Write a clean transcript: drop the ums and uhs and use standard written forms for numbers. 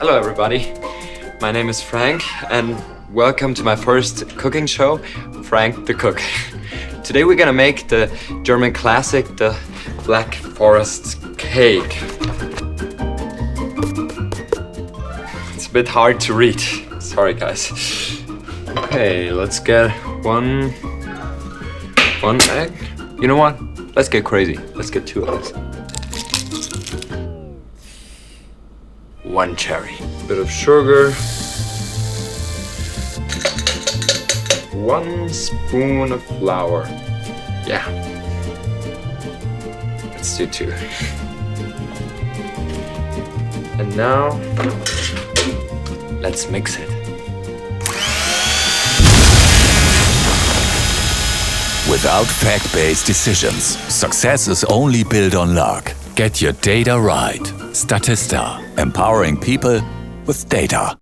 Hello everybody, my name is Frank and welcome to my first cooking show, Frank the Cook. Today we're gonna make the German classic, the Black Forest cake. It's a bit hard to read, sorry guys. Okay, let's get one egg. You know what? Let's get crazy. Let's get 2 eggs. 1 cherry. A bit of sugar. 1 spoon of flour. Yeah. Let's do 2. And now, let's mix it. Without fact-based decisions, success is only built on luck. Get your data right. Statista. Empowering people with data.